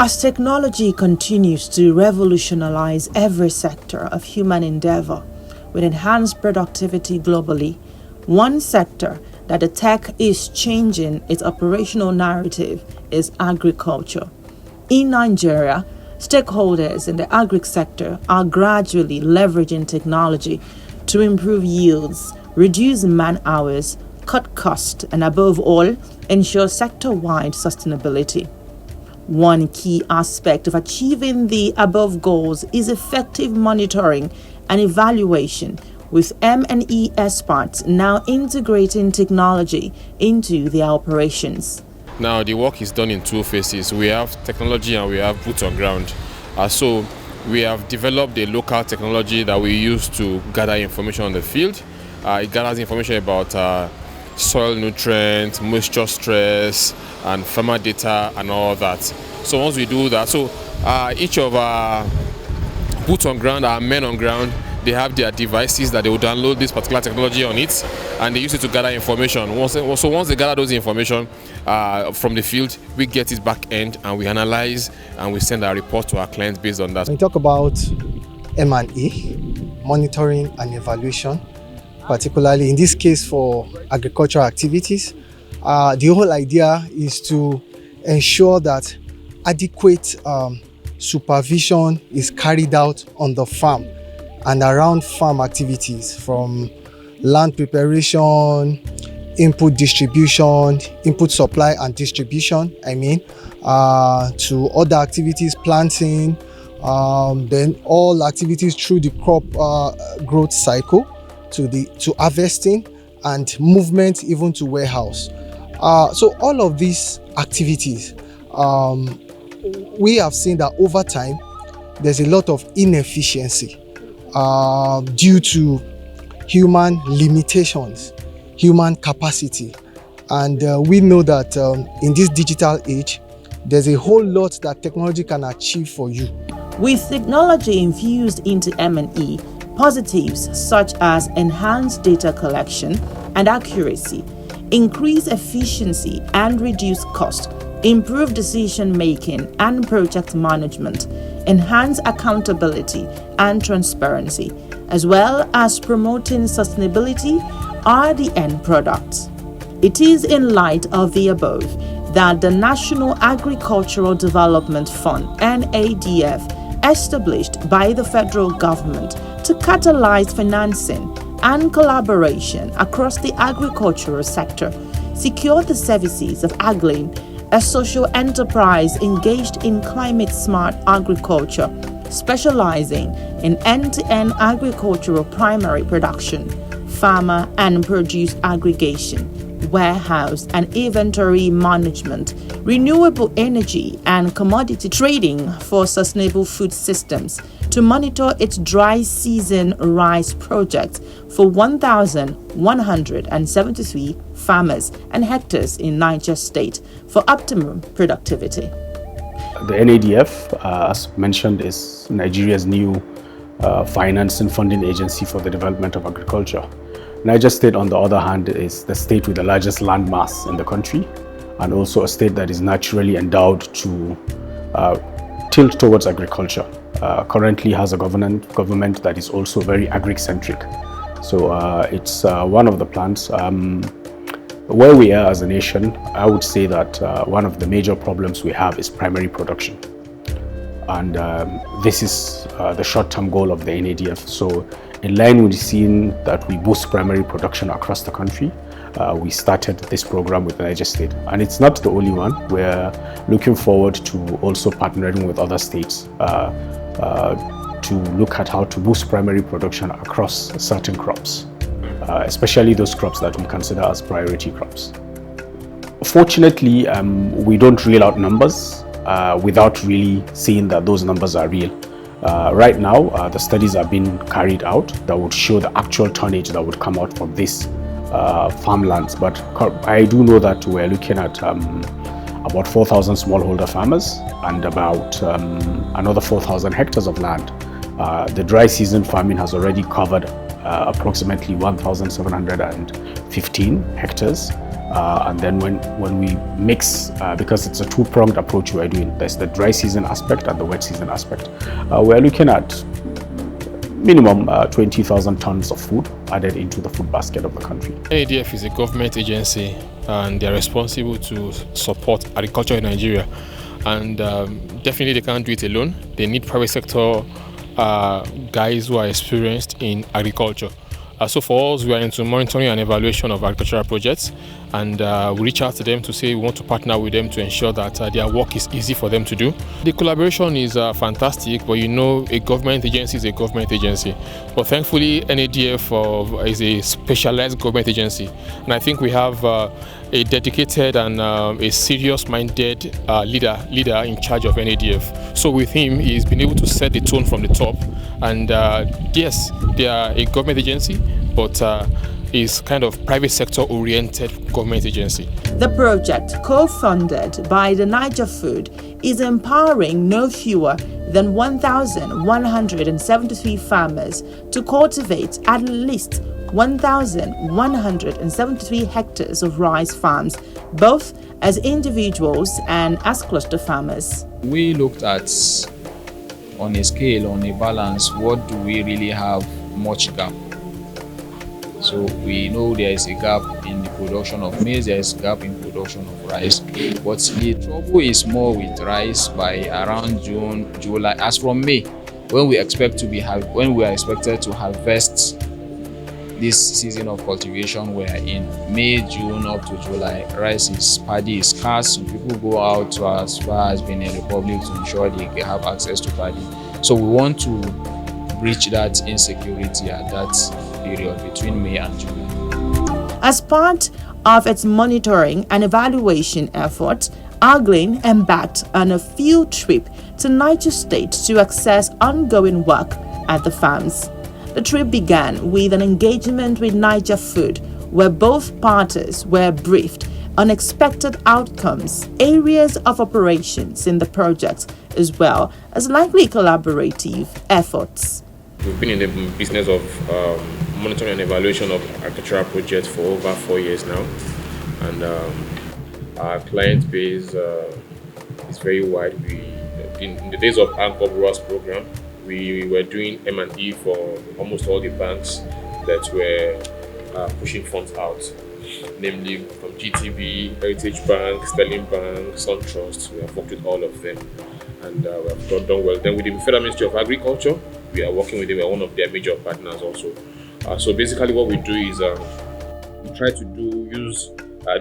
As technology continues to revolutionize every sector of human endeavor with enhanced productivity globally, one sector that the tech is changing its operational narrative is agriculture. In Nigeria, stakeholders in the agri sector are gradually leveraging technology to improve yields, reduce man hours, cut costs, and above all, ensure sector-wide sustainability. One key aspect of achieving the above goals is effective monitoring and evaluation, with M&E experts now integrating technology into their operations. Now the work is done in two phases. We have technology and we have boots on ground. So we have developed a local technology that we use to gather information on the field. It gathers information about soil nutrients, moisture stress, and farmer data and all that. So once we do that, each of our boots on ground, our men on ground, they have their devices that they will download this particular technology on it, and they use it to gather information. Once they gather those information from the field, we get it back end and we analyze and we send our report to our clients based on that. When we talk about M&E, monitoring and evaluation, particularly in this case for agricultural activities, the whole idea is to ensure that adequate supervision is carried out on the farm and around farm activities, from land preparation, input distribution, input supply and distribution, to other activities, planting, then all activities through the crop growth cycle, to harvesting and movement even to warehouse. So all of these activities, we have seen that over time there's a lot of inefficiency due to human limitations, human capacity. And we know that in this digital age, there's a whole lot that technology can achieve for you. With technology infused into M&E, positives such as enhanced data collection and accuracy, increase efficiency and reduce cost, improve decision making and project management, enhance accountability and transparency, as well as promoting sustainability are the end products. It is in light of the above that the National Agricultural Development Fund, NADF, established by the federal government to catalyze financing and collaboration across the agricultural sector, secured the services of Aglane, a social enterprise engaged in climate-smart agriculture, specializing in end-to-end agricultural primary production, farmer and produce aggregation, warehouse and inventory management, renewable energy and commodity trading for sustainable food systems, to monitor its dry season rice project for 1,173 farmers and hectares in Niger State for optimum productivity. The NADF, as mentioned, is Nigeria's new finance and funding agency for the development of agriculture. Niger State, on the other hand, is the state with the largest land mass in the country, and also a state that is naturally endowed to tilt towards agriculture. Currently has a government that is also very agri-centric. So it's one of the plans. Where we are as a nation, I would say that one of the major problems we have is primary production. And this is the short-term goal of the NADF. So in line with seeing that we boost primary production across the country, we started this program with Niger State. And it's not the only one. We're looking forward to also partnering with other states to look at how to boost primary production across certain crops, especially those crops that we consider as priority crops. Fortunately, we don't reel out numbers without really seeing that those numbers are real. Right now, the studies are being carried out that would show the actual tonnage that would come out from this farmlands. But I do know that we're looking at about 4,000 smallholder farmers and about another 4,000 hectares of land. The dry season farming has already covered approximately 1,715 hectares, And then when we mix, because it's a two-pronged approach we're doing, there's the dry season aspect and the wet season aspect. We're looking at minimum 20,000 tons of food added into the food basket of the country. NADF is a government agency and they're responsible to support agriculture in Nigeria. And definitely they can't do it alone. They need private sector guys who are experienced in agriculture. So for us, we are into monitoring and evaluation of agricultural projects, and we reach out to them to say we want to partner with them to ensure that their work is easy for them to do. The collaboration is fantastic, but a government agency is a government agency. But thankfully, NADF is a specialized government agency, and I think we have a dedicated and a serious-minded leader in charge of NADF. So with him, he's been able to set the tone from the top. And yes, they are a government agency, but is kind of private sector oriented government agency. The project, co-funded by the Niger Food, is empowering no fewer than 1,173 farmers to cultivate at least 1,173 hectares of rice farms, both as individuals and as cluster farmers. We looked at, on a scale, on a balance, what do we really have much gap? So we know there is a gap in the production of maize, there is a gap in production of rice. But the trouble is more with rice by around June, July. As from May, when we are expected to harvest this season of cultivation, we are in May, June up to July. Paddy is scarce. Some people go out to as far as Benin Republic to ensure they have access to paddy. So we want to breach that insecurity at that period between May and June. As part of its monitoring and evaluation efforts, Aglane embarked on a field trip to Niger State to assess ongoing work at the farms. The trip began with an engagement with Niger Food, where both parties were briefed on expected outcomes, areas of operations in the project, as well as likely collaborative efforts. We've been in the business of monitoring and evaluation of agricultural projects for over 4 years now, and our client base is very wide. In the days of Anchor Brewers program, we were doing M&E for almost all the banks that were pushing funds out, namely from GTB, Heritage Bank, Sterling Bank, SunTrust. We have worked with all of them, and we have done well. Then with the Federal Ministry of Agriculture, we are working with them. We are one of their major partners also. So basically what we do is we try to use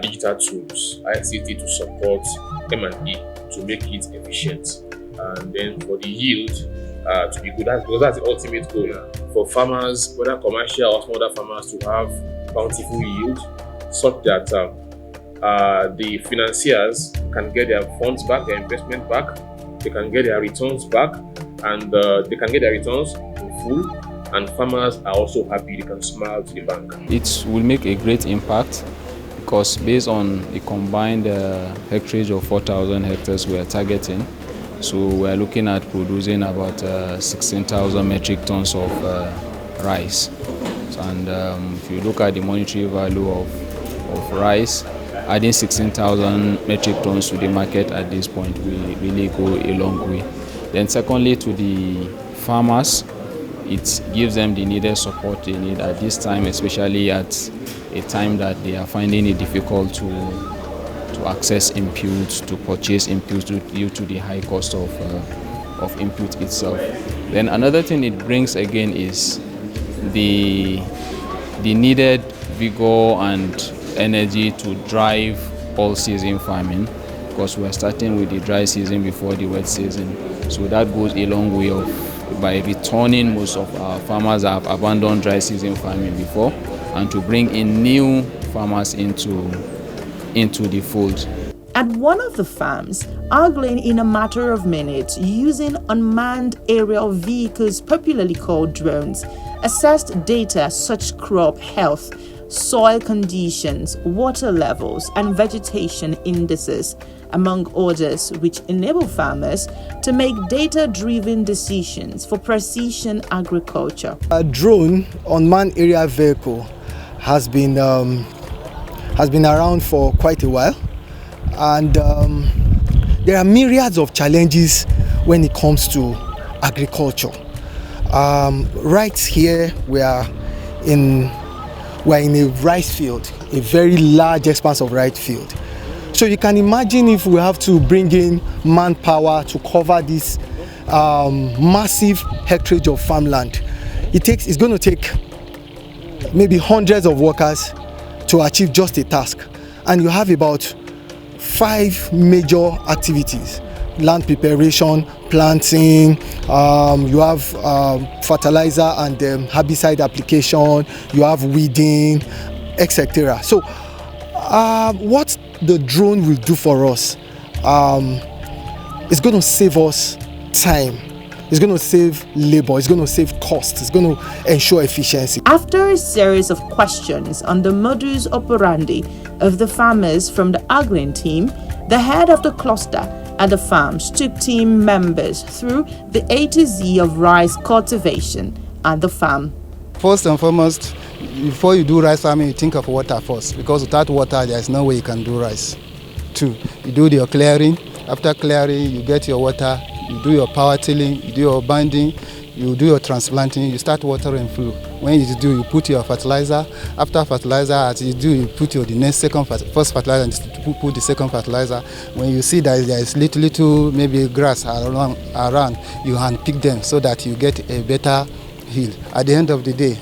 digital tools, ICT, to support M&E to make it efficient, and then for the yield to be good. Because that's the ultimate goal for farmers, whether commercial or smaller farmers, to have bountiful yield, such that the financiers can get their funds back, their investment back, they can get their returns back, and they can get their returns in full, and farmers are also happy, they can smile to the bank. It will make a great impact because based on the combined hectarage of 4,000 hectares we are targeting, so we are looking at producing about 16,000 metric tons of rice. And if you look at the monetary value of rice, adding 16,000 metric tons to the market at this point will really go a long way. Then secondly, to the farmers, it gives them the needed support they need at this time, especially at a time that they are finding it difficult to access inputs, to purchase inputs due to the high cost of input itself. Then another thing it brings again is the needed vigor and energy to drive all season farming, because we are starting with the dry season before the wet season. So that goes a long way by returning most of our farmers that have abandoned dry season farming before, and to bring in new farmers into the fold. At one of the farms, Aglane, in a matter of minutes, using unmanned aerial vehicles, popularly called drones, assessed data such as crop health, soil conditions, water levels, and vegetation indices, among others, which enable farmers to make data-driven decisions for precision agriculture. A drone unmanned aerial vehicle has been has been around for quite a while, and there are myriads of challenges when it comes to agriculture. Right here, we are in a rice field, a very large expanse of rice field. So you can imagine if we have to bring in manpower to cover this massive hectare of farmland. It's going to take maybe hundreds of workers to achieve just a task. And you have about 5 major activities: land preparation, planting, you have fertilizer and herbicide application, you have weeding, etc. So what the drone will do for us is going to save us time, it's going to save labor, it's going to save cost, it's going to ensure efficiency. After a series of questions on the modus operandi of the farmers from the Aglane team, the head of the cluster at the farms took team members through the A to Z of rice cultivation at the farm. First and foremost, before you do rice farming, you think of water first, because without water, there is no way you can do rice. 2, you do your clearing. After clearing, you get your water, you do your power tilling, you do your binding, you do your transplanting, you start watering through. When you do, you put your fertilizer. After fertilizer, as you do, you put the first fertilizer and you put the second fertilizer. When you see that there is little maybe grass around, you handpick them so that you get a better yield. At the end of the day,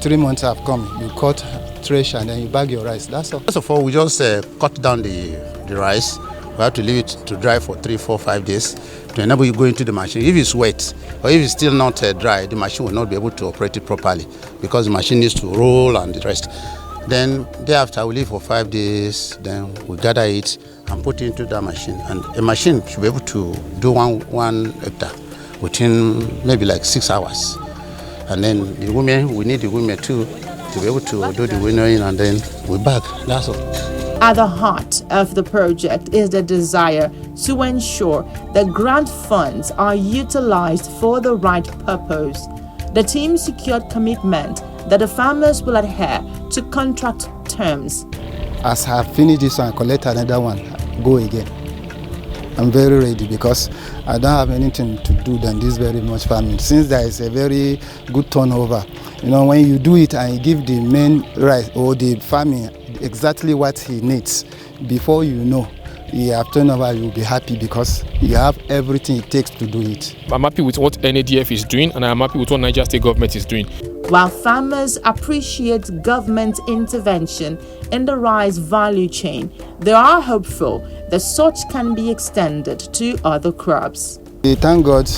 3 months have come, you cut, thresh, and then you bag your rice. That's all. First of all, we just cut down the rice. We have to leave it to dry for 3, 4, 5 days to enable you go into the machine. If it's wet or if it's still not dry, the machine will not be able to operate it properly because the machine needs to roll and the rest. Then thereafter, we leave for 5 days, then we gather it and put it into the machine. And a machine should be able to do one hectare within maybe like 6 hours. And then the women, we need the women too to be able to do the winnowing, and then we bag. That's all. At the heart of the project is the desire to ensure that grant funds are utilized for the right purpose. The team secured commitment that the farmers will adhere to contract terms. As I have finished this one, collect another one, go again. I'm very ready because I don't have anything to do than this very much farming. Since there is a very good turnover, you know, when you do it and you give the main rice or the farming exactly what he needs, before you know, you have turnover, you'll be happy because you have everything it takes to do it. I'm happy with what NADF is doing, and I'm happy with what Niger State government is doing. While farmers appreciate government intervention in the rice value chain, they are hopeful that such can be extended to other crops. Thank God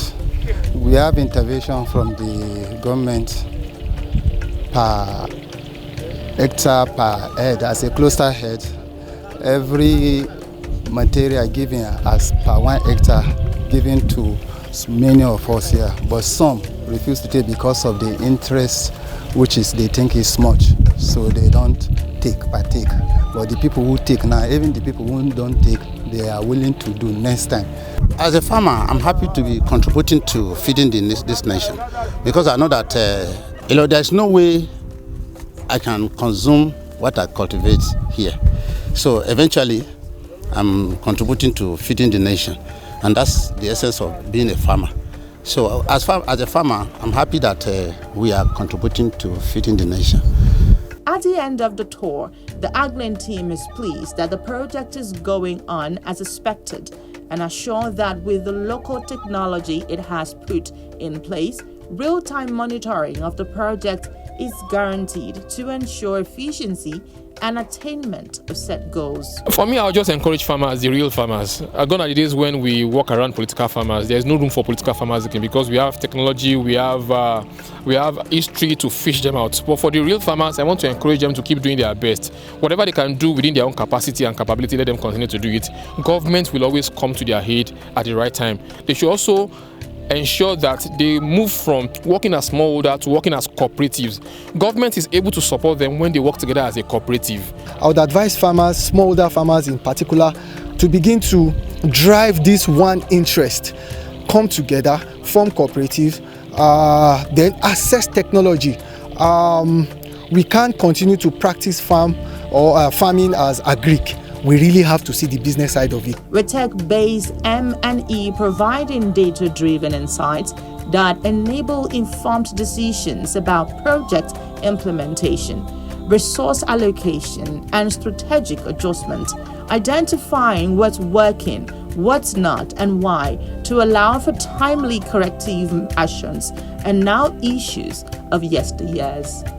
we have intervention from the government per hectare per head. As a cluster head, every material given as per 1 hectare given to many of us here, but some refuse to take because of the interest which is they think is much, so they don't partake. But the people who take now, even the people who don't take, they are willing to do next time. As a farmer, I'm happy to be contributing to feeding this nation, because I know that there's no way I can consume what I cultivate here. So eventually, I'm contributing to feeding the nation, and that's the essence of being a farmer. So as a farmer, I'm happy that we are contributing to feeding the nation. At the end of the tour, the Aglane team is pleased that the project is going on as expected and assure that with the local technology it has put in place, real-time monitoring of the project is guaranteed to ensure efficiency and attainment of set goals. For me, I'll just encourage farmers, the real farmers. Gone are the days when we walk around political farmers. There's no room for political farmers again because we have technology, we have history to fish them out. But for the real farmers, I want to encourage them to keep doing their best. Whatever they can do within their own capacity and capability, let them continue to do it. Government will always come to their aid at the right time. They should also ensure that they move from working as smallholder to working as cooperatives. Government is able to support them when they work together as a cooperative. I would advise farmers, smallholder farmers in particular, to begin to drive this one interest, come together, form cooperative, then access technology. We can't continue to practice farm or farming as agric, we really have to see the business side of it. With tech-based M&E providing data-driven insights that enable informed decisions about project implementation, resource allocation, and strategic adjustment, identifying what's working, what's not, and why, to allow for timely corrective actions and now issues of yesteryears.